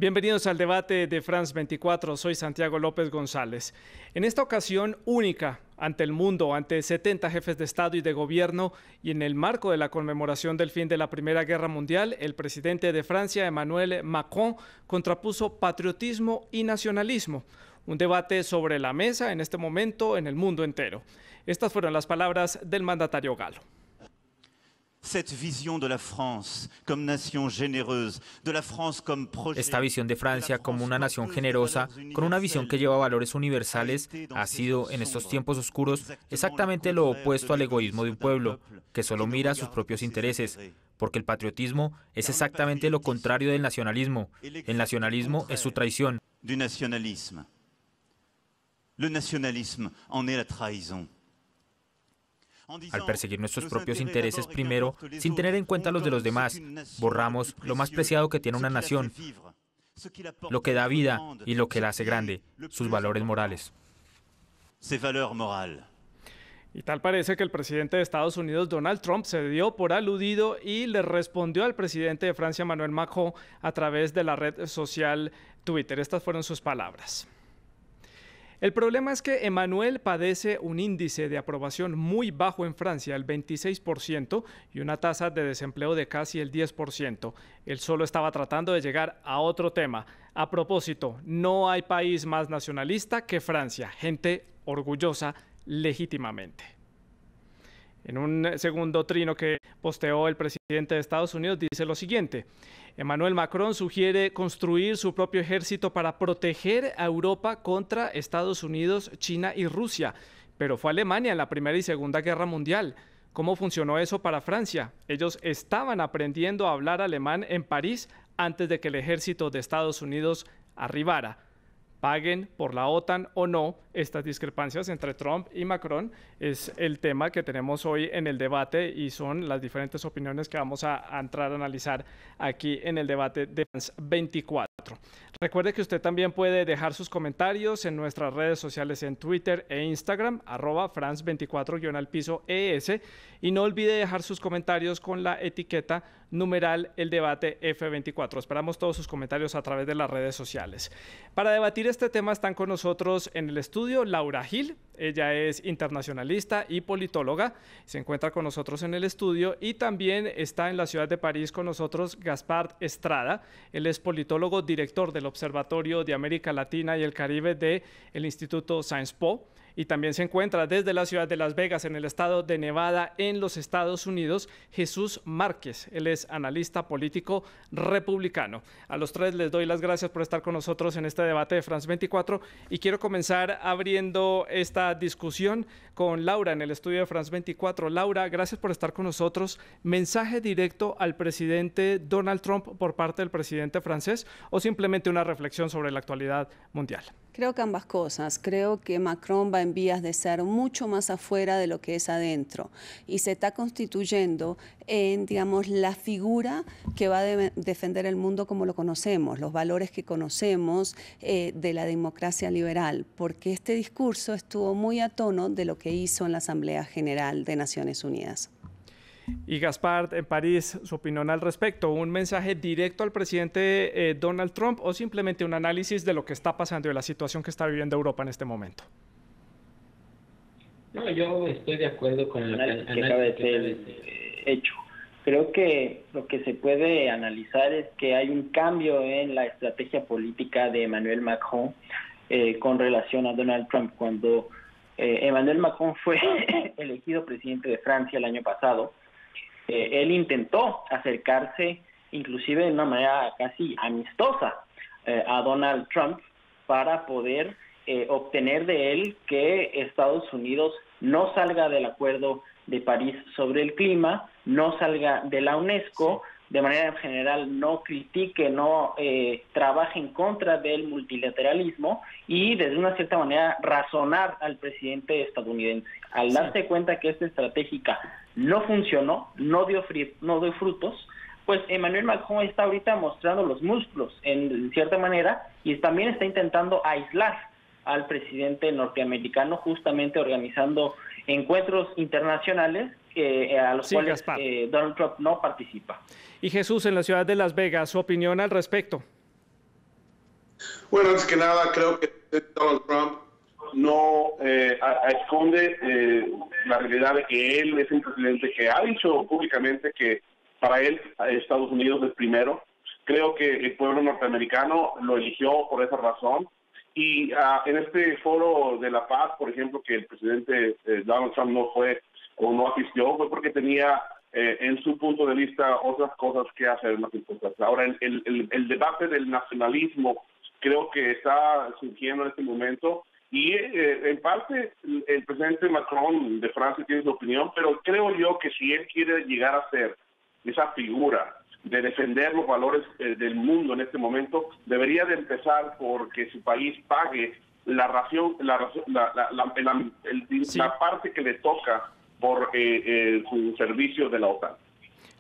Bienvenidos al debate de France 24, soy Santiago López González. En esta ocasión única ante el mundo, ante 70 jefes de Estado y de Gobierno y en el marco de la conmemoración del fin de la Primera Guerra Mundial, el presidente de Francia, Emmanuel Macron, contrapuso patriotismo y nacionalismo. Un debate sobre la mesa en este momento en el mundo entero. Estas fueron las palabras del mandatario galo. Esta visión de Francia como una nación generosa, con una visión que lleva valores universales, ha sido, en estos tiempos oscuros, exactamente lo opuesto al egoísmo de un pueblo, que solo mira sus propios intereses, porque el patriotismo es exactamente lo contrario del nacionalismo. El nacionalismo es su traición. Le nationalisme en est la trahison. Al perseguir nuestros propios intereses primero, sin tener en cuenta los de los demás, borramos lo más preciado que tiene una nación, lo que da vida y lo que la hace grande, sus valores morales. Y tal parece que el presidente de Estados Unidos, Donald Trump, se dio por aludido y le respondió al presidente de Francia, Emmanuel Macron, a través de la red social Twitter. Estas fueron sus palabras. El problema es que Emmanuel padece un índice de aprobación muy bajo en Francia, el 26%, y una tasa de desempleo de casi el 10%. Él solo estaba tratando de llegar a otro tema. A propósito, no hay país más nacionalista que Francia, gente orgullosa legítimamente. En un segundo trino que posteó el presidente de Estados Unidos dice lo siguiente: Emmanuel Macron sugiere construir su propio ejército para proteger a Europa contra Estados Unidos, China y Rusia. Pero fue Alemania en la Primera y Segunda Guerra Mundial. ¿Cómo funcionó eso para Francia? Ellos estaban aprendiendo a hablar alemán en París antes de que el ejército de Estados Unidos arribara. Paguen por la OTAN o no, estas discrepancias entre Trump y Macron es el tema que tenemos hoy en el debate y son las diferentes opiniones que vamos a entrar a analizar aquí en el debate de France 24. Recuerde que usted también puede dejar sus comentarios en nuestras redes sociales en Twitter e Instagram, @France24_ES, y no olvide dejar sus comentarios con la etiqueta numeral el debate F24. Esperamos todos sus comentarios a través de las redes sociales. Para debatir este tema están con nosotros en el estudio Laura Gil. Ella es internacionalista y politóloga. Se encuentra con nosotros en el estudio y también está en la ciudad de París con nosotros Gaspard Estrada. Él es politólogo, director del Observatorio de América Latina y el Caribe del Instituto Sciences Po. Y también se encuentra desde la ciudad de Las Vegas, en el estado de Nevada, en los Estados Unidos, Jesús Márquez. Él es analista político republicano. A los tres les doy las gracias por estar con nosotros en este debate de France 24 y quiero comenzar abriendo esta discusión con Laura en el estudio de France 24. Laura, gracias por estar con nosotros. ¿Mensaje directo al presidente Donald Trump por parte del presidente francés o simplemente una reflexión sobre la actualidad mundial? Creo que ambas cosas. Creo que Macron va en vías de ser mucho más afuera de lo que es adentro y se está constituyendo en, digamos, la figura que va a defender el mundo como lo conocemos, los valores que conocemos de la democracia liberal, porque este discurso estuvo muy a tono de lo que hizo en la Asamblea General de Naciones Unidas. Y Gaspard, en París, su opinión al respecto, ¿un mensaje directo al presidente Donald Trump o simplemente un análisis de lo que está pasando y de la situación que está viviendo Europa en este momento? No, yo estoy de acuerdo con el análisis que acaba de ser hecho. Creo que lo que se puede analizar es que hay un cambio en la estrategia política de Emmanuel Macron con relación a Donald Trump. Cuando Emmanuel Macron fue elegido presidente de Francia el año pasado, él intentó acercarse, inclusive de una manera casi amistosa, a Donald Trump para poder obtener de él que Estados Unidos no salga del Acuerdo de París sobre el clima, no salga de la UNESCO, de manera general no critique, no trabaje en contra del multilateralismo y desde una cierta manera razonar al presidente estadounidense. Al darse cuenta que esta estratégica no funcionó, no dio frutos, pues Emmanuel Macron está ahorita mostrando los músculos en cierta manera y también está intentando aislar al presidente norteamericano, justamente organizando encuentros internacionales a los cuales Donald Trump no participa. Y Jesús, en la ciudad de Las Vegas, ¿su opinión al respecto? Bueno, antes que nada, creo que Donald Trump no esconde la realidad de que él es un presidente que ha dicho públicamente que para él Estados Unidos es primero. Creo que el pueblo norteamericano lo eligió por esa razón. Y en este foro de la paz, por ejemplo, que el presidente Donald Trump no fue o no asistió, fue porque tenía en su punto de vista otras cosas que hacer más importantes. Ahora, el debate del nacionalismo creo que está surgiendo en este momento y en parte el presidente Macron de Francia tiene su opinión, pero creo yo que si él quiere llegar a ser esa figura de defender los valores del mundo en este momento, debería de empezar porque su país pague la parte que le toca por su servicio de la OTAN.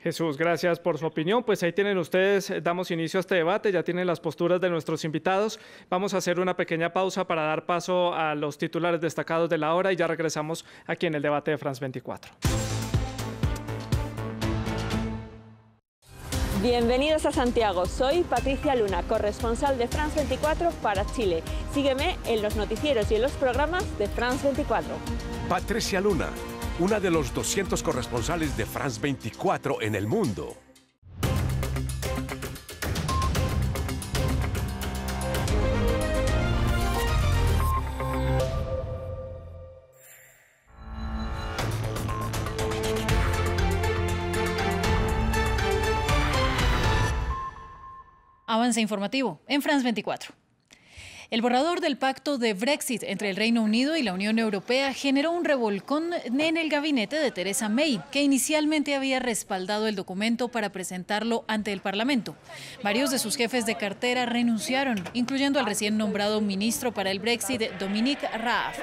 Jesús, gracias por su opinión. Pues ahí tienen ustedes, damos inicio a este debate, ya tienen las posturas de nuestros invitados. Vamos a hacer una pequeña pausa para dar paso a los titulares destacados de la hora y ya regresamos aquí en el debate de France 24. Bienvenidos a Santiago, soy Patricia Luna, corresponsal de France 24 para Chile. Sígueme en los noticieros y en los programas de France 24. Patricia Luna, una de los 200 corresponsales de France 24 en el mundo. Avance informativo en France 24. El borrador del pacto de Brexit entre el Reino Unido y la Unión Europea generó un revolcón en el gabinete de Theresa May, que inicialmente había respaldado el documento para presentarlo ante el Parlamento. Varios de sus jefes de cartera renunciaron, incluyendo al recién nombrado ministro para el Brexit, Dominic Raab.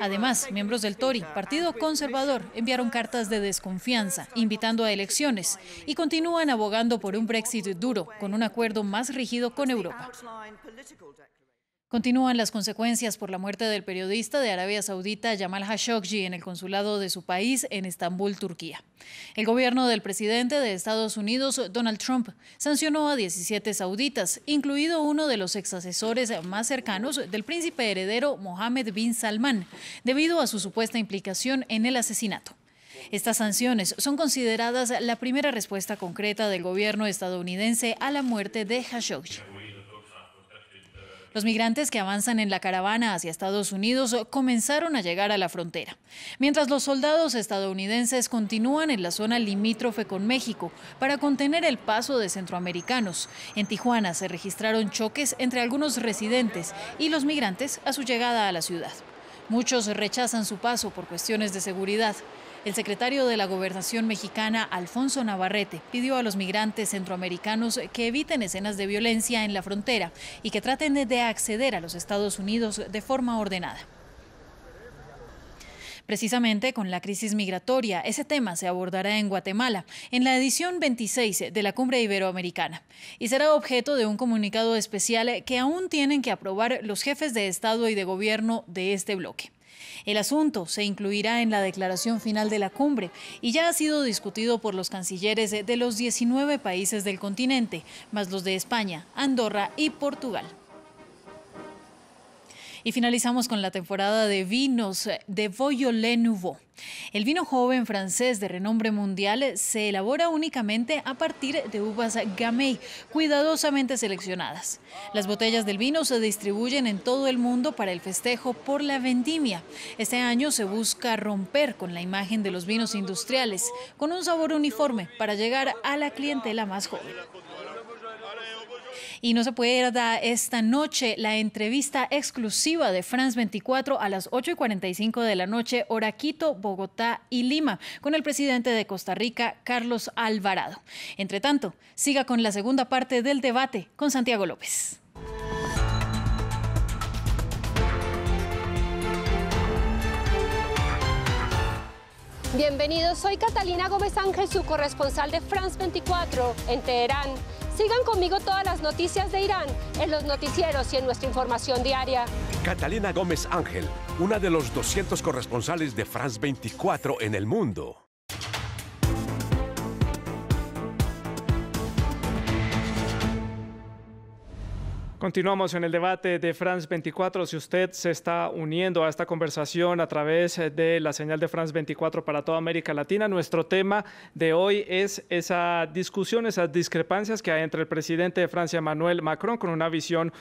Además, miembros del Tory, Partido Conservador, enviaron cartas de desconfianza, invitando a elecciones, y continúan abogando por un Brexit duro, con un acuerdo más rígido con Europa. Continúan las consecuencias por la muerte del periodista de Arabia Saudita Jamal Khashoggi en el consulado de su país en Estambul, Turquía. El gobierno del presidente de Estados Unidos, Donald Trump, sancionó a 17 sauditas, incluido uno de los exasesores más cercanos del príncipe heredero Mohammed bin Salman, debido a su supuesta implicación en el asesinato. Estas sanciones son consideradas la primera respuesta concreta del gobierno estadounidense a la muerte de Khashoggi. Los migrantes que avanzan en la caravana hacia Estados Unidos comenzaron a llegar a la frontera, mientras los soldados estadounidenses continúan en la zona limítrofe con México para contener el paso de centroamericanos. En Tijuana se registraron choques entre algunos residentes y los migrantes a su llegada a la ciudad. Muchos rechazan su paso por cuestiones de seguridad. El secretario de la Gobernación mexicana, Alfonso Navarrete, pidió a los migrantes centroamericanos que eviten escenas de violencia en la frontera y que traten de acceder a los Estados Unidos de forma ordenada. Precisamente con la crisis migratoria, ese tema se abordará en Guatemala, en la edición 26 de la Cumbre Iberoamericana, y será objeto de un comunicado especial que aún tienen que aprobar los jefes de Estado y de Gobierno de este bloque. El asunto se incluirá en la declaración final de la cumbre y ya ha sido discutido por los cancilleres de los 19 países del continente, más los de España, Andorra y Portugal. Y finalizamos con la temporada de vinos de Beaujolais Nouveau. El vino joven francés de renombre mundial se elabora únicamente a partir de uvas Gamay, cuidadosamente seleccionadas. Las botellas del vino se distribuyen en todo el mundo para el festejo por la vendimia. Este año se busca romper con la imagen de los vinos industriales, con un sabor uniforme para llegar a la clientela más joven. Y no se pierda esta noche la entrevista exclusiva de France 24 a las 8:45 de la noche, hora Quito, Bogotá y Lima, con el presidente de Costa Rica, Carlos Alvarado. Entre tanto, siga con la segunda parte del debate con Santiago López. Bienvenidos, soy Catalina Gómez Ángel, su corresponsal de France 24 en Teherán. Sigan conmigo todas las noticias de Irán en los noticieros y en nuestra información diaria. Catalina Gómez Ángel, una de los 200 corresponsales de France 24 en el mundo. Continuamos en el debate de France 24. Si usted se está uniendo a esta conversación a través de la señal de France 24 para toda América Latina, nuestro tema de hoy es esa discusión, esas discrepancias que hay entre el presidente de Francia, Emmanuel Macron, con una visión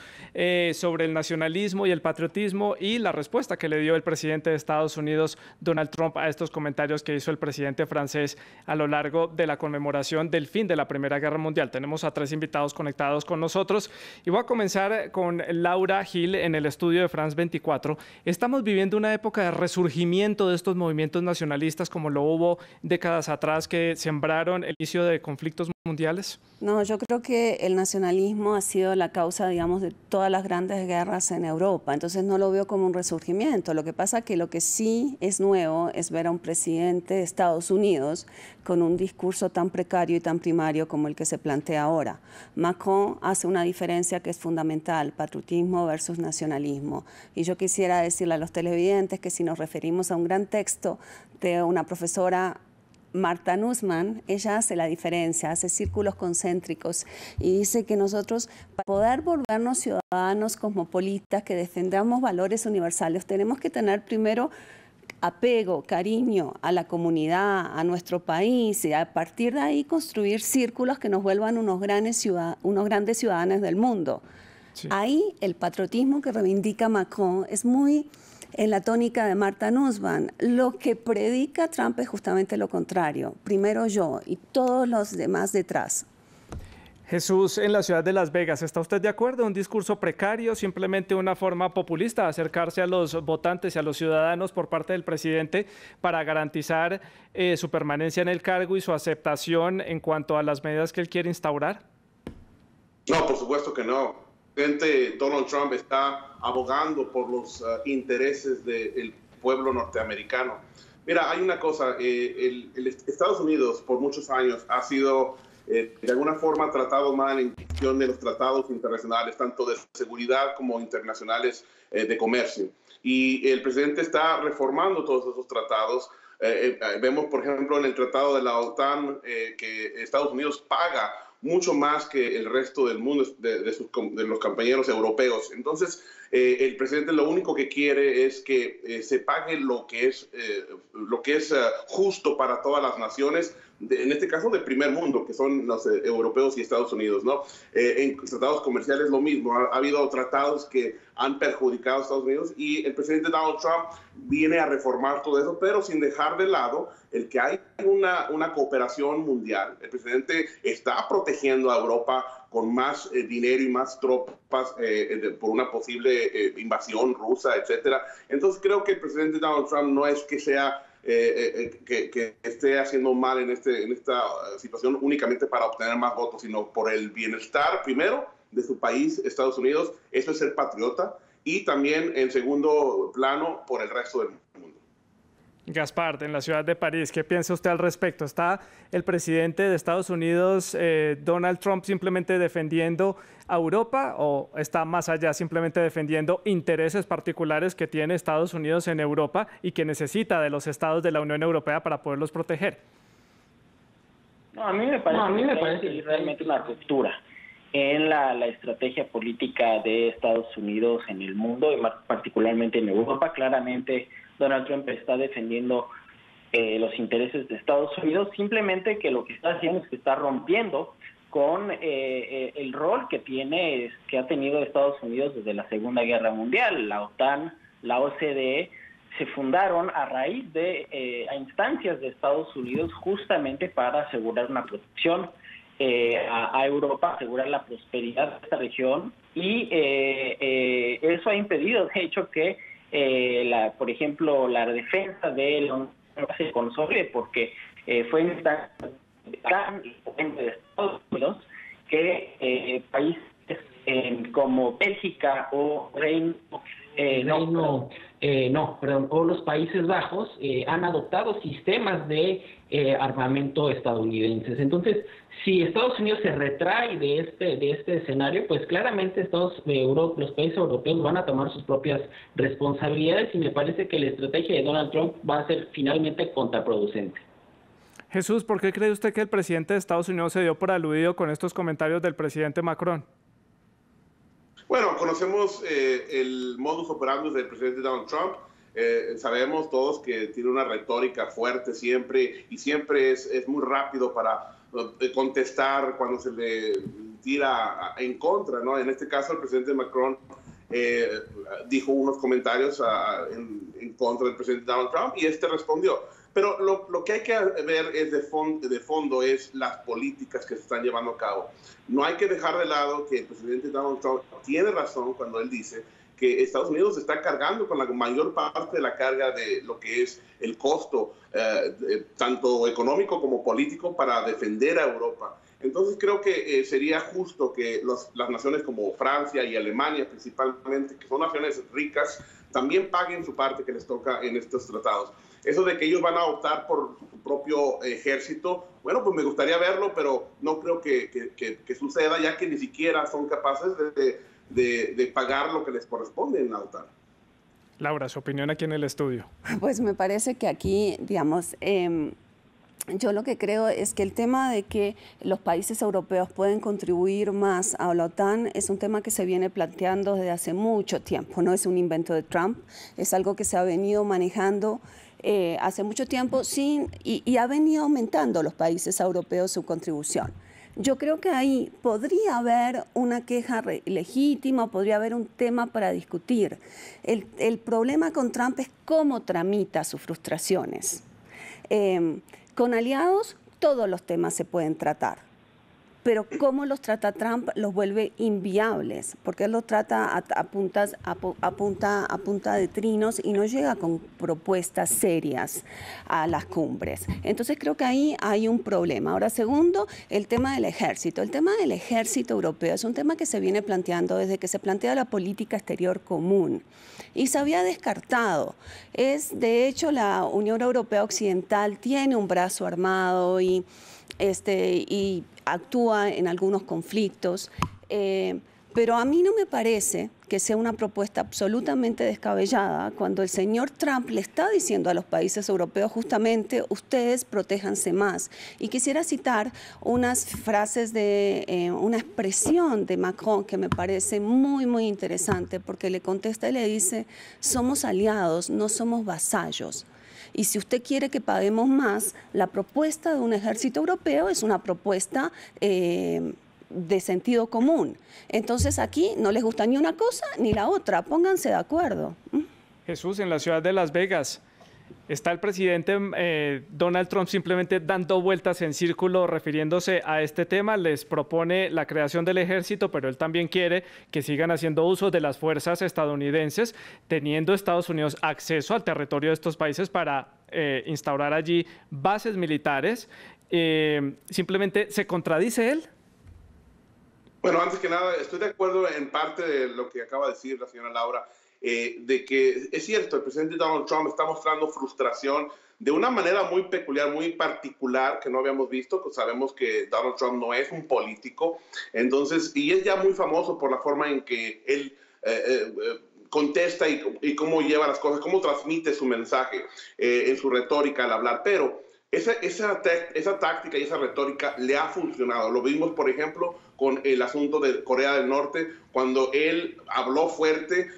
sobre el nacionalismo y el patriotismo, y la respuesta que le dio el presidente de Estados Unidos, Donald Trump, a estos comentarios que hizo el presidente francés a lo largo de la conmemoración del fin de la Primera Guerra Mundial. Tenemos a 3 invitados conectados con nosotros y voy a comenzar con Laura Gil en el estudio de France 24. Estamos viviendo una época de resurgimiento de estos movimientos nacionalistas como lo hubo décadas atrás que sembraron el inicio de conflictos mundiales. No, yo creo que el nacionalismo ha sido la causa, digamos, de todas las grandes guerras en Europa. Entonces no lo veo como un resurgimiento. Lo que pasa que lo que sí es nuevo es ver a un presidente de Estados Unidos con un discurso tan precario y tan primario como el que se plantea ahora. Macron hace una diferencia que es fundamental, patriotismo versus nacionalismo. Y yo quisiera decirle a los televidentes que si nos referimos a un gran texto de una profesora, Marta Nussmann, ella hace la diferencia, hace círculos concéntricos y dice que nosotros, para poder volvernos ciudadanos cosmopolitas que defendamos valores universales, tenemos que tener primero apego, cariño a la comunidad, a nuestro país, y a partir de ahí construir círculos que nos vuelvan unos grandes ciudadanos del mundo. Sí. Ahí el patriotismo que reivindica Macron es muy en la tónica de Marta Nussmann. Lo que predica Trump es justamente lo contrario. Primero yo y todos los demás detrás. Jesús, en la ciudad de Las Vegas, ¿está usted de acuerdo? ¿Un discurso precario, simplemente una forma populista de acercarse a los votantes y a los ciudadanos por parte del presidente para garantizar su permanencia en el cargo y su aceptación en cuanto a las medidas que él quiere instaurar? No, por supuesto que no. El presidente Donald Trump está abogando por los intereses del pueblo norteamericano. Mira, hay una cosa, Estados Unidos por muchos años ha sido de alguna forma tratado mal en cuestión de los tratados internacionales, tanto de seguridad como internacionales de comercio. Y el presidente está reformando todos esos tratados. Vemos, por ejemplo, en el tratado de la OTAN que Estados Unidos paga mucho más que el resto del mundo de los compañeros europeos. Entonces, el presidente lo único que quiere es que se pague lo que es justo para todas las naciones, en este caso del primer mundo, que son los europeos y Estados Unidos, ¿no? En tratados comerciales lo mismo. Ha habido tratados que han perjudicado a Estados Unidos y el presidente Donald Trump viene a reformar todo eso, pero sin dejar de lado el que hay una cooperación mundial. El presidente está protegiendo a Europa con más dinero y más tropas por una posible invasión rusa, etcétera. Entonces creo que el presidente Donald Trump no es que sea que esté haciendo mal en esta situación únicamente para obtener más votos, sino por el bienestar primero de su país, Estados Unidos. Eso es ser patriota, y también en segundo plano por el resto del mundo. Gaspar, en la ciudad de París, ¿qué piensa usted al respecto? ¿Está el presidente de Estados Unidos, Donald Trump, simplemente defendiendo a Europa, o está más allá simplemente defendiendo intereses particulares que tiene Estados Unidos en Europa y que necesita de los estados de la Unión Europea para poderlos proteger? No, a mí me parece que es realmente una ruptura en la estrategia política de Estados Unidos en el mundo y más particularmente en Europa. Claramente Donald Trump está defendiendo los intereses de Estados Unidos, simplemente que lo que está haciendo es que está rompiendo con el rol que ha tenido Estados Unidos desde la Segunda Guerra Mundial. La OTAN, la OCDE se fundaron a raíz de a instancias de Estados Unidos justamente para asegurar una protección a Europa, asegurar la prosperidad de esta región, y eso ha impedido, de hecho, que por ejemplo, la defensa de la Unión Europea se consolide, porque fue en de Estados Unidos que países como Bélgica o o los Países Bajos han adoptado sistemas de armamento estadounidenses. Entonces, si Estados Unidos se retrae de este escenario, pues claramente los países europeos van a tomar sus propias responsabilidades, y me parece que la estrategia de Donald Trump va a ser finalmente contraproducente. Jesús, ¿por qué cree usted que el presidente de Estados Unidos se dio por aludido con estos comentarios del presidente Macron? Bueno, conocemos el modus operandi del presidente Donald Trump. Sabemos todos que tiene una retórica fuerte siempre y siempre es muy rápido para contestar cuando se le tira en contra, ¿no? En este caso, el presidente Macron dijo unos comentarios en contra del presidente Donald Trump y este respondió. Pero lo que hay que ver es de fondo es las políticas que se están llevando a cabo. No hay que dejar de lado que el presidente Donald Trump tiene razón cuando él dice que Estados Unidos está cargando con la mayor parte de la carga de lo que es el costo, tanto económico como político, para defender a Europa. Entonces creo que sería justo que las naciones como Francia y Alemania principalmente, que son naciones ricas, también paguen su parte que les toca en estos tratados. Eso de que ellos van a optar por su propio ejército, bueno, pues me gustaría verlo, pero no creo que suceda, ya que ni siquiera son capaces de pagar lo que les corresponde en la OTAN. Laura, su opinión aquí en el estudio. Pues me parece que aquí, digamos, yo lo que creo es que el tema de que los países europeos pueden contribuir más a la OTAN es un tema que se viene planteando desde hace mucho tiempo. No es un invento de Trump, es algo que se ha venido manejando hace mucho tiempo y ha venido aumentando los países europeos su contribución. Yo creo que ahí podría haber una queja legítima, podría haber un tema para discutir. El problema con Trump es cómo tramita sus frustraciones. Con aliados todos los temas se pueden tratar, pero cómo los trata Trump los vuelve inviables, porque él los trata a punta de trinos y no llega con propuestas serias a las cumbres. Entonces creo que ahí hay un problema. Ahora, segundo, el tema del ejército. El tema del ejército europeo es un tema que se viene planteando desde que se plantea la política exterior común y se había descartado. De hecho, la Unión Europea Occidental tiene un brazo armado y actúa en algunos conflictos, pero a mí no me parece que sea una propuesta absolutamente descabellada cuando el señor Trump le está diciendo a los países europeos justamente, ustedes protéjanse más. Y quisiera citar unas frases una expresión de Macron que me parece muy, muy interesante, porque le contesta y le dice, somos aliados, no somos vasallos. Y si usted quiere que paguemos más, la propuesta de un ejército europeo es una propuesta de sentido común. Entonces aquí no les gusta ni una cosa ni la otra, pónganse de acuerdo. Jesús, en la ciudad de Las Vegas, ¿está el presidente Donald Trump simplemente dando vueltas en círculo refiriéndose a este tema? Les propone la creación del ejército, pero él también quiere que sigan haciendo uso de las fuerzas estadounidenses, teniendo Estados Unidos acceso al territorio de estos países para instaurar allí bases militares. ¿Simplemente se contradice él? Bueno, antes que nada, estoy de acuerdo en parte de lo que acaba de decir la señora Laura, de que es cierto, el presidente Donald Trump está mostrando frustración de una manera muy peculiar, muy particular, que no habíamos visto. Pues sabemos que Donald Trump no es un político, entonces, y es ya muy famoso por la forma en que él contesta y cómo lleva las cosas, cómo transmite su mensaje en su retórica al hablar, pero esa táctica y esa retórica le ha funcionado. Lo vimos, por ejemplo, con el asunto de Corea del Norte, cuando él habló fuerte,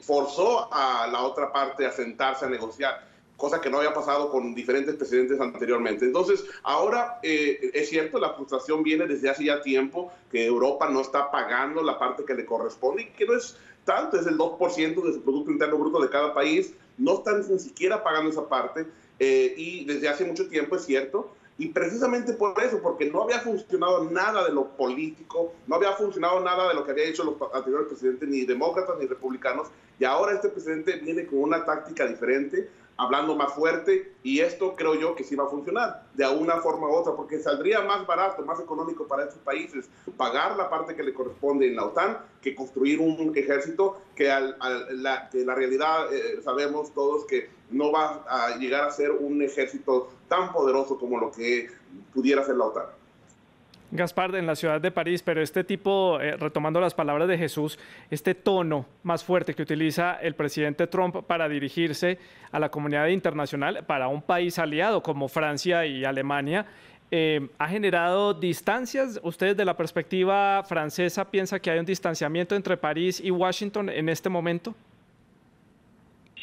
forzó a la otra parte a sentarse a negociar, cosa que no había pasado con diferentes presidentes anteriormente. Entonces, ahora es cierto, la frustración viene desde hace ya tiempo, que Europa no está pagando la parte que le corresponde, y que no es tanto, es el 2% de su Producto Interno Bruto de cada país, no están ni siquiera pagando esa parte, y desde hace mucho tiempo, es cierto, y precisamente por eso, porque no había funcionado nada de lo político, no había funcionado nada de lo que había hecho los anteriores presidentes, ni demócratas ni republicanos, y ahora este presidente viene con una táctica diferente, hablando más fuerte, y esto creo yo que sí va a funcionar de una forma u otra, porque saldría más barato, más económico para estos países pagar la parte que le corresponde en la OTAN que construir un ejército que la realidad sabemos todos que no va a llegar a ser un ejército tan poderoso como lo que pudiera ser la OTAN. Gaspar, en la ciudad de París, pero este tipo, retomando las palabras de Jesús, este tono más fuerte que utiliza el presidente Trump para dirigirse a la comunidad internacional, para un país aliado como Francia y Alemania, ¿ha generado distancias? ¿Ustedes, de la perspectiva francesa, piensan que hay un distanciamiento entre París y Washington en este momento?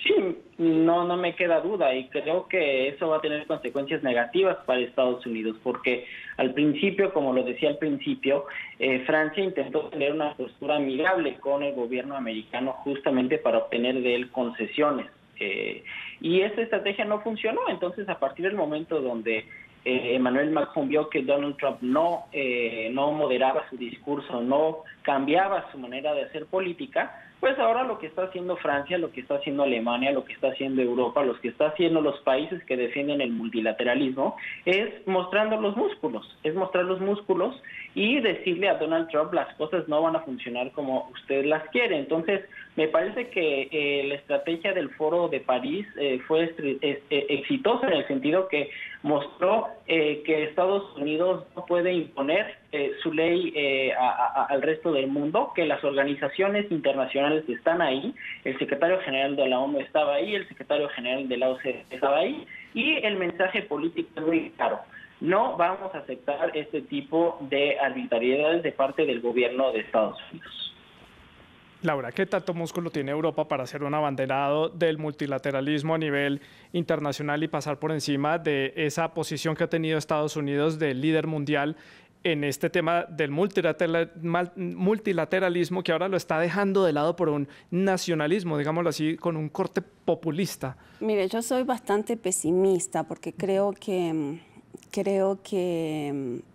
Sí, no me queda duda, y creo que eso va a tener consecuencias negativas para Estados Unidos, porque al principio, como lo decía al principio, Francia intentó tener una postura amigable con el gobierno americano justamente para obtener de él concesiones, y esta estrategia no funcionó. Entonces, a partir del momento donde Emmanuel Macron vio que Donald Trump no moderaba su discurso, no cambiaba su manera de hacer política, pues ahora lo que está haciendo Francia, lo que está haciendo Alemania, lo que está haciendo Europa, lo que está haciendo los países que defienden el multilateralismo, es mostrar los músculos y decirle a Donald Trump: las cosas no van a funcionar como usted las quiere. Entonces, me parece que la estrategia del Foro de París fue exitosa, en el sentido que mostró que Estados Unidos no puede imponer su ley al resto del mundo, que las organizaciones internacionales están ahí, el secretario general de la ONU estaba ahí, el secretario general de la OCDE estaba ahí, y el mensaje político es muy claro: no vamos a aceptar este tipo de arbitrariedades de parte del gobierno de Estados Unidos. Laura, ¿qué tanto músculo tiene Europa para ser un abanderado del multilateralismo a nivel internacional y pasar por encima de esa posición que ha tenido Estados Unidos de líder mundial en este tema del multilateralismo, que ahora lo está dejando de lado por un nacionalismo, digámoslo así, con un corte populista? Mire, yo soy bastante pesimista, porque creo que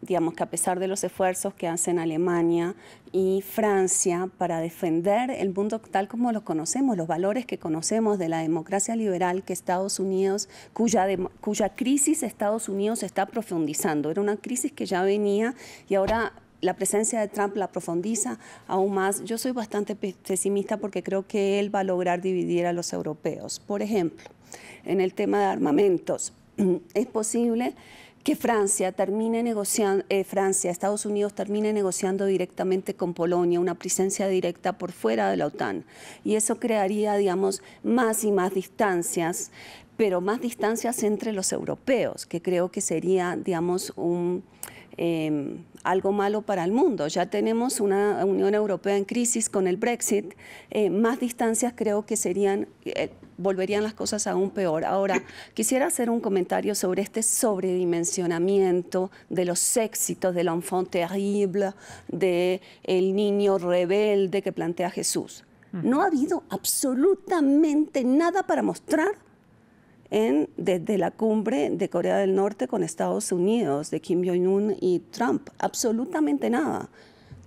digamos que a pesar de los esfuerzos que hacen Alemania y Francia para defender el mundo tal como lo conocemos, los valores que conocemos de la democracia liberal, que Estados Unidos, cuya crisis Estados Unidos está profundizando, era una crisis que ya venía y ahora la presencia de Trump la profundiza aún más. Yo soy bastante pesimista, porque creo que él va a lograr dividir a los europeos. Por ejemplo, en el tema de armamentos, es posible que Estados Unidos termine negociando directamente con Polonia, una presencia directa por fuera de la OTAN. Y eso crearía, digamos, más y más distancias, pero más distancias entre los europeos, que creo que sería, digamos, algo malo para el mundo. Ya tenemos una Unión Europea en crisis con el Brexit, más distancias creo que volverían las cosas aún peor. Ahora, quisiera hacer un comentario sobre este sobredimensionamiento de los éxitos del enfant terrible, del niño rebelde que plantea Jesús. No ha habido absolutamente nada para mostrar desde la cumbre de Corea del Norte con Estados Unidos, de Kim Jong-un y Trump. Absolutamente nada.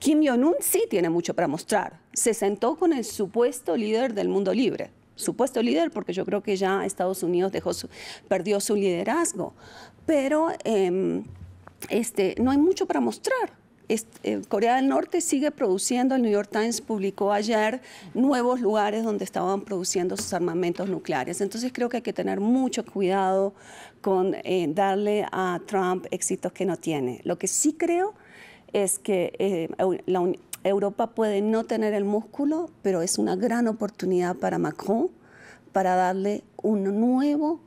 Kim Jong-un sí tiene mucho para mostrar. Se sentó con el supuesto líder del mundo libre. Supuesto líder, porque yo creo que ya Estados Unidos perdió su liderazgo. Pero no hay mucho para mostrar. Corea del Norte sigue produciendo. El New York Times publicó ayer nuevos lugares donde estaban produciendo sus armamentos nucleares. Entonces creo que hay que tener mucho cuidado con darle a Trump éxitos que no tiene. Lo que sí creo es que Europa puede no tener el músculo, pero es una gran oportunidad para Macron para darle un nuevo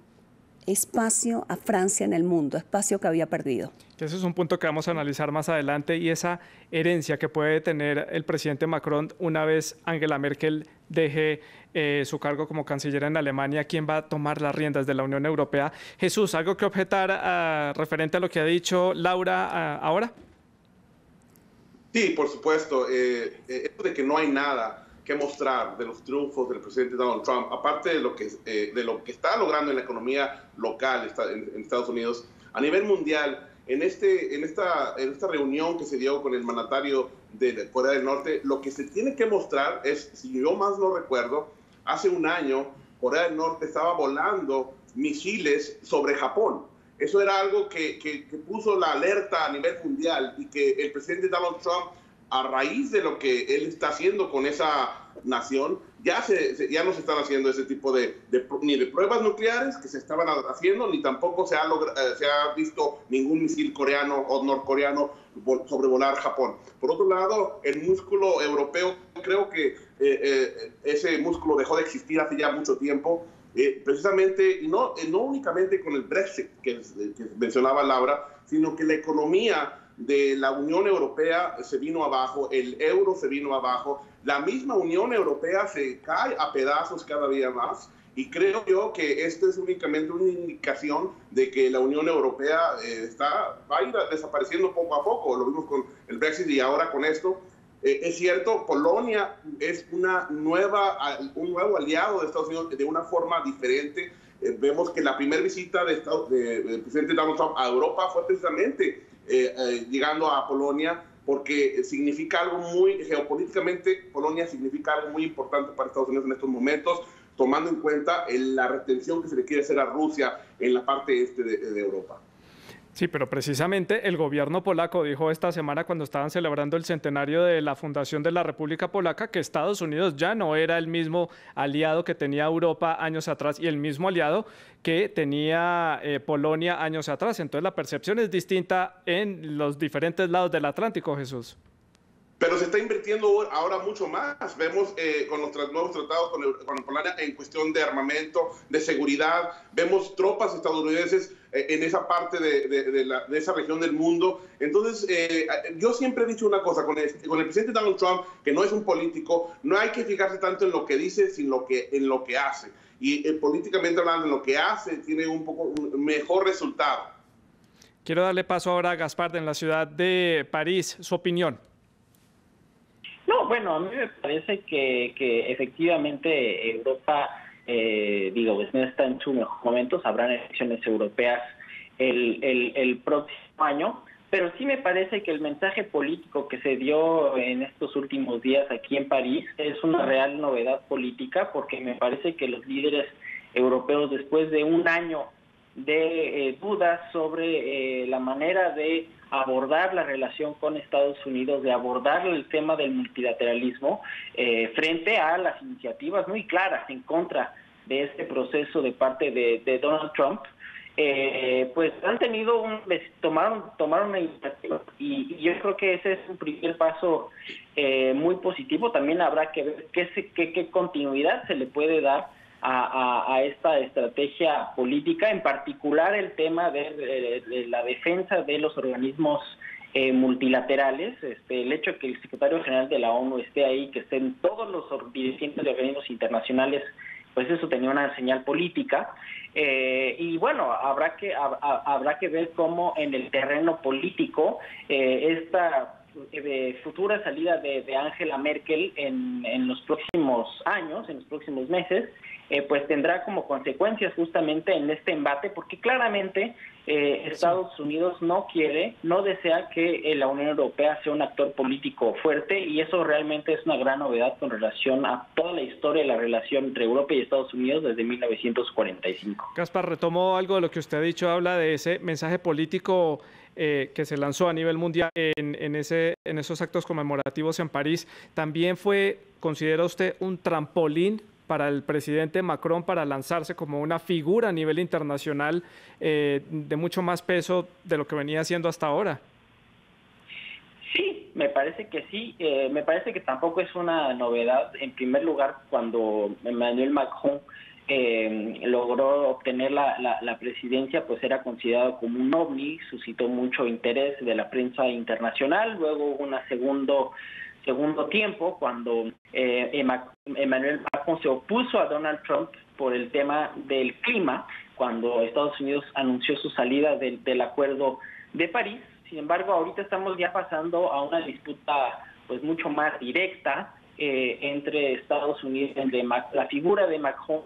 espacio a Francia en el mundo, espacio que había perdido. Ese es un punto que vamos a analizar más adelante, y esa herencia que puede tener el presidente Macron una vez Angela Merkel deje su cargo como canciller en Alemania. ¿Quién va a tomar las riendas de la Unión Europea? Jesús, ¿algo que objetar referente a lo que ha dicho Laura ahora? Sí, por supuesto. Esto de que no hay nada que mostrar de los triunfos del presidente Donald Trump, aparte de lo que está logrando en la economía local en Estados Unidos, a nivel mundial. En esta reunión que se dio con el mandatario de Corea del Norte, lo que se tiene que mostrar es, si yo más no recuerdo, hace un año Corea del Norte estaba volando misiles sobre Japón. Eso era algo que puso la alerta a nivel mundial, y que el presidente Donald Trump, a raíz de lo que él está haciendo con esa nación, ya no se están haciendo ese tipo ni de pruebas nucleares que se estaban haciendo, ni tampoco se ha visto ningún misil coreano o norcoreano sobrevolar Japón. Por otro lado, el músculo europeo, creo que ese músculo dejó de existir hace ya mucho tiempo, precisamente, y no únicamente con el Brexit que mencionaba Laura, sino que la economía de la Unión Europea se vino abajo, el euro se vino abajo, la misma Unión Europea se cae a pedazos cada día más. Y creo yo que esto es únicamente una indicación de que la Unión Europea va a ir desapareciendo poco a poco. Lo vimos con el Brexit y ahora con esto. Es cierto, Polonia es un nuevo aliado de Estados Unidos de una forma diferente. Vemos que la primera visita del presidente Donald Trump a Europa fue precisamente llegando a Polonia, porque significa algo geopolíticamente, Polonia significa algo muy importante para Estados Unidos en estos momentos, tomando en cuenta la retención que se le quiere hacer a Rusia en la parte este de Europa. Sí, pero precisamente el gobierno polaco dijo esta semana, cuando estaban celebrando el centenario de la fundación de la República Polaca, que Estados Unidos ya no era el mismo aliado que tenía Europa años atrás y el mismo aliado que tenía Polonia años atrás. Entonces la percepción es distinta en los diferentes lados del Atlántico, Jesús. Pero se está invirtiendo ahora mucho más. Vemos con los nuevos tratados con Polonia en cuestión de armamento, de seguridad. Vemos tropas estadounidenses en esa parte de esa región del mundo. Entonces, yo siempre he dicho una cosa, con el presidente Donald Trump, que no es un político, no hay que fijarse tanto en lo que dice, sino en lo que hace. Y políticamente hablando, en lo que hace, tiene un mejor resultado. Quiero darle paso ahora a Gaspar en la ciudad de París. Su opinión. No, bueno, a mí me parece que efectivamente Europa, pues no está en sus mejores momentos, habrán elecciones europeas el próximo año, pero sí me parece que el mensaje político que se dio en estos últimos días aquí en París es una real novedad política, porque me parece que los líderes europeos, después de un año de dudas sobre la manera de abordar la relación con Estados Unidos, de abordar el tema del multilateralismo, frente a las iniciativas muy claras en contra de este proceso de parte de Donald Trump, pues han tenido tomaron una iniciativa, y yo creo que ese es un primer paso muy positivo. También habrá que ver qué continuidad se le puede dar a esta estrategia política, en particular el tema de la defensa de los organismos multilaterales, el hecho de que el secretario general de la ONU esté ahí, que estén todos los dirigentes de organismos internacionales, pues eso tenía una señal política, y bueno, habrá que ver cómo en el terreno político esta futura salida de Angela Merkel en los próximos años, en los próximos meses, pues tendrá como consecuencias justamente en este embate, porque claramente Estados Unidos no desea que la Unión Europea sea un actor político fuerte, y eso realmente es una gran novedad con relación a toda la historia de la relación entre Europa y Estados Unidos desde 1945. Gaspar, retomo algo de lo que usted ha dicho, habla de ese mensaje político que se lanzó a nivel mundial en esos actos conmemorativos en París. ¿También considera usted, un trampolín para el presidente Macron para lanzarse como una figura a nivel internacional de mucho más peso de lo que venía haciendo hasta ahora? Sí, me parece que sí. Me parece que tampoco es una novedad. En primer lugar, cuando Emmanuel Macron logró obtener la presidencia, pues era considerado como un ovni, suscitó mucho interés de la prensa internacional. Luego hubo un segundo tiempo cuando Emmanuel Macron se opuso a Donald Trump por el tema del clima, cuando Estados Unidos anunció su salida del Acuerdo de París. Sin embargo, ahorita estamos ya pasando a una disputa pues mucho más directa entre Estados Unidos, entre la figura de Macron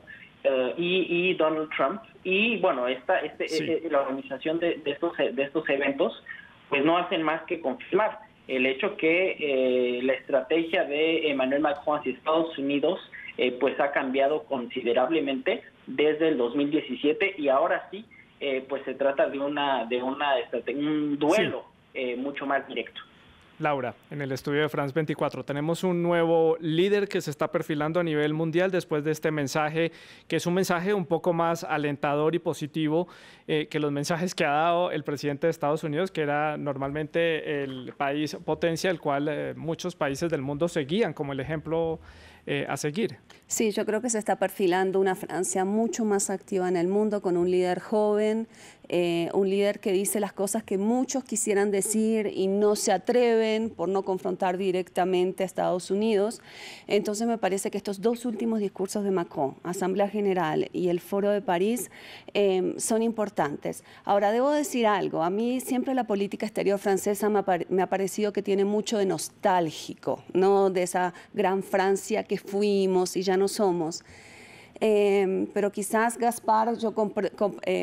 y Donald Trump, y bueno, la organización de estos eventos pues no hacen más que confirmar el hecho que la estrategia de Emmanuel Macron hacia Estados Unidos pues ha cambiado considerablemente desde el 2017, y ahora sí pues se trata de un duelo mucho más directo. Laura, en el estudio de France 24 tenemos un nuevo líder que se está perfilando a nivel mundial después de este mensaje, que es un mensaje un poco más alentador y positivo que los mensajes que ha dado el presidente de Estados Unidos, que era normalmente el país potencia, el cual muchos países del mundo seguían como el ejemplo a seguir. Sí, yo creo que se está perfilando una Francia mucho más activa en el mundo, con un líder joven, un líder que dice las cosas que muchos quisieran decir y no se atreven por no confrontar directamente a Estados Unidos. Entonces me parece que estos dos últimos discursos de Macron, Asamblea General y el Foro de París, son importantes. Ahora, debo decir algo, a mí siempre la política exterior francesa me ha parecido que tiene mucho de nostálgico, ¿no? De esa gran Francia que fuimos y ya no somos. Pero quizás Gaspar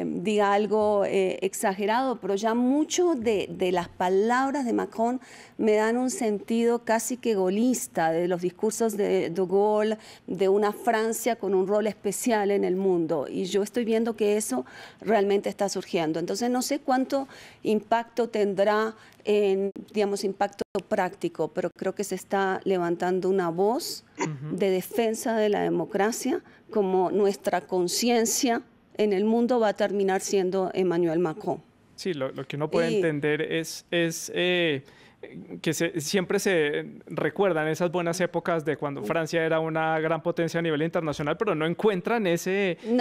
diga algo exagerado, pero ya mucho de las palabras de Macron me dan un sentido casi que golista de los discursos de Gaulle, de una Francia con un rol especial en el mundo, y yo estoy viendo que eso realmente está surgiendo. Entonces no sé cuánto impacto tendrá digamos, impacto práctico, pero creo que se está levantando una voz de defensa de la democracia, como nuestra conciencia en el mundo va a terminar siendo Emmanuel Macron. Sí, lo que uno puede entender es que siempre se recuerdan esas buenas épocas de cuando Francia era una gran potencia a nivel internacional, pero no encuentran no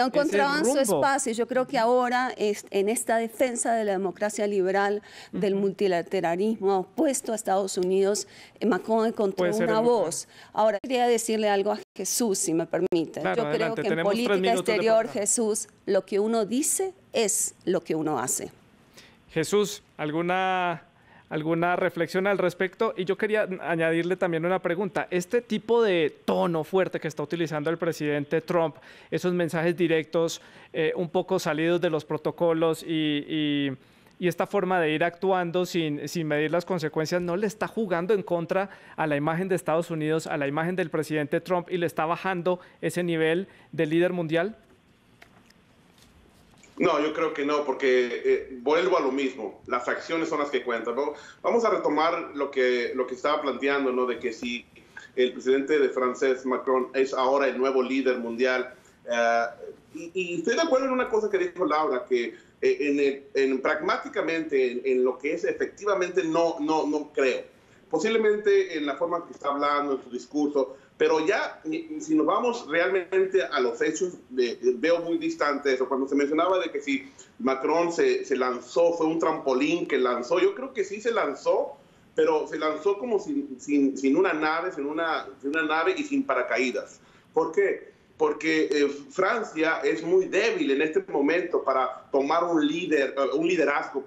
encontraban su espacio. Yo creo que ahora en esta defensa de la democracia liberal, del multilateralismo opuesto a Estados Unidos, Macron encontró una voz. Ahora quería decirle algo a Jesús, si me permite. Claro, yo creo que en política exterior, Jesús, lo que uno dice es lo que uno hace. Jesús, ¿alguna reflexión al respecto? Y yo quería añadirle también una pregunta. Este tipo de tono fuerte que está utilizando el presidente Trump, esos mensajes directos, un poco salidos de los protocolos y esta forma de ir actuando sin medir las consecuencias, ¿no le está jugando en contra a la imagen de Estados Unidos, a la imagen del presidente Trump, y le está bajando ese nivel de líder mundial? No, yo creo que no, porque vuelvo a lo mismo, las acciones son las que cuentan, ¿no? Vamos a retomar lo que estaba planteando, ¿no? De que si el presidente francés Macron es ahora el nuevo líder mundial, y estoy de acuerdo en una cosa que dijo Laura, que pragmáticamente en lo que es efectivamente no creo. Posiblemente en la forma que está hablando, en su discurso, pero ya, si nos vamos realmente a los hechos, veo muy distante eso. Cuando se mencionaba de que si Macron se lanzó, fue un trampolín que lanzó, yo creo que sí se lanzó, pero se lanzó como sin una nave, sin una nave y sin paracaídas. ¿Por qué? Porque Francia es muy débil en este momento para tomar un liderazgo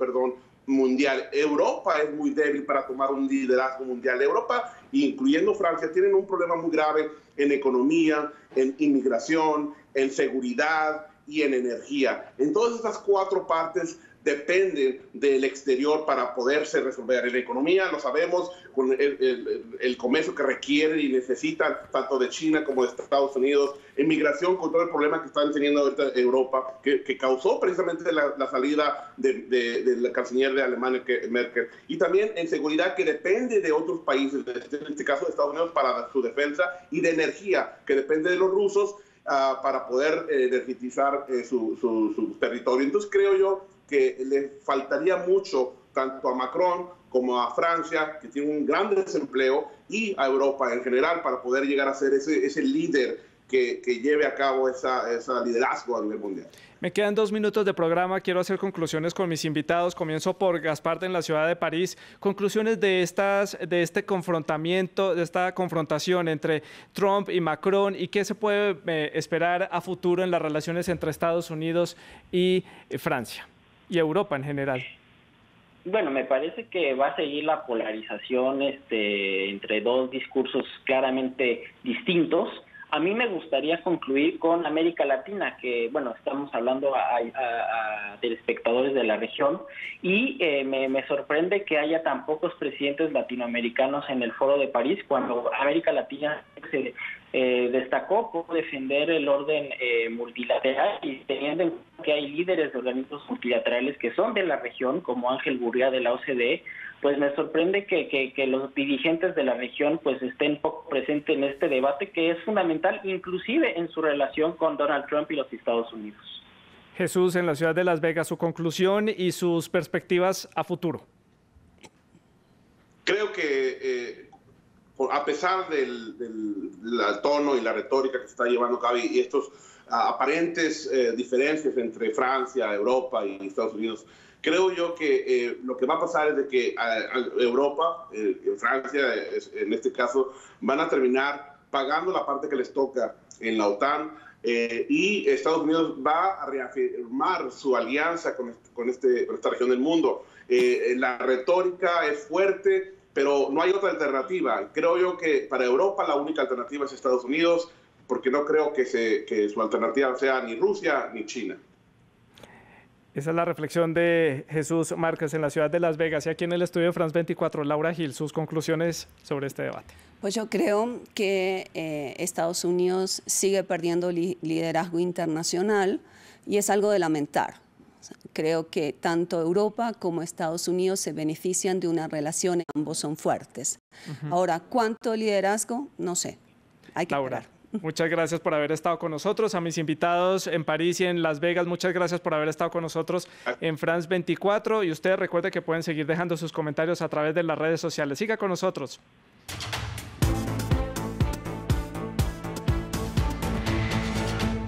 mundial. Europa es muy débil para tomar un liderazgo mundial. Europa, incluyendo Francia, tienen un problema muy grave en economía, en inmigración, en seguridad y en energía. En todas estas cuatro partes dependen del exterior para poderse resolver. En la economía, lo sabemos, con el comercio que requiere y necesitan tanto de China como de Estados Unidos. En migración, con todo el problema que están teniendo ahorita Europa, que causó precisamente la salida de la canciller de Alemania, Merkel. Y también en seguridad, que depende de otros países, en este caso de Estados Unidos para su defensa, y de energía, que depende de los rusos para poder energetizar su territorio. Entonces creo yo que le faltaría mucho tanto a Macron como a Francia, que tiene un gran desempleo, y a Europa en general, para poder llegar a ser ese líder que lleve a cabo ese liderazgo a nivel mundial. Me quedan 2 minutos de programa. Quiero hacer conclusiones con mis invitados. Comienzo por Gaspar en la ciudad de París. Conclusiones de este confrontamiento, de esta confrontación entre Trump y Macron, y qué se puede esperar a futuro en las relaciones entre Estados Unidos y Francia y Europa en general. Bueno, me parece que va a seguir la polarización entre dos discursos claramente distintos. A mí me gustaría concluir con América Latina, que, bueno, estamos hablando de espectadores de la región, y me sorprende que haya tan pocos presidentes latinoamericanos en el Foro de París, cuando América Latina se destacó por defender el orden multilateral, y teniendo en cuenta que hay líderes de organismos multilaterales que son de la región, como Ángel Gurría de la OCDE, pues me sorprende que los dirigentes de la región pues estén poco presentes en este debate, que es fundamental inclusive en su relación con Donald Trump y los Estados Unidos. Jesús, en la ciudad de Las Vegas, su conclusión y sus perspectivas a futuro. Creo que a pesar del tono y la retórica que se está llevando a cabo y estos aparentes diferencias entre Francia, Europa y Estados Unidos, creo yo que lo que va a pasar es de que Europa, Francia en este caso, van a terminar pagando la parte que les toca en la OTAN, y Estados Unidos va a reafirmar su alianza con esta región del mundo. La retórica es fuerte, pero no hay otra alternativa. Creo yo que para Europa la única alternativa es Estados Unidos, porque no creo que su alternativa sea ni Rusia ni China. Esa es la reflexión de Jesús Márquez en la ciudad de Las Vegas. Y aquí en el estudio de France 24, Laura Gil, sus conclusiones sobre este debate. Pues yo creo que Estados Unidos sigue perdiendo liderazgo internacional y es algo de lamentar. Creo que tanto Europa como Estados Unidos se benefician de una relación, ambos son fuertes. Ahora, ¿cuánto liderazgo? No sé, hay que Laura, esperar. Muchas gracias por haber estado con nosotros. A mis invitados en París y en Las Vegas, muchas gracias por haber estado con nosotros en France 24. Y ustedes recuerden que pueden seguir dejando sus comentarios a través de las redes sociales. Siga con nosotros.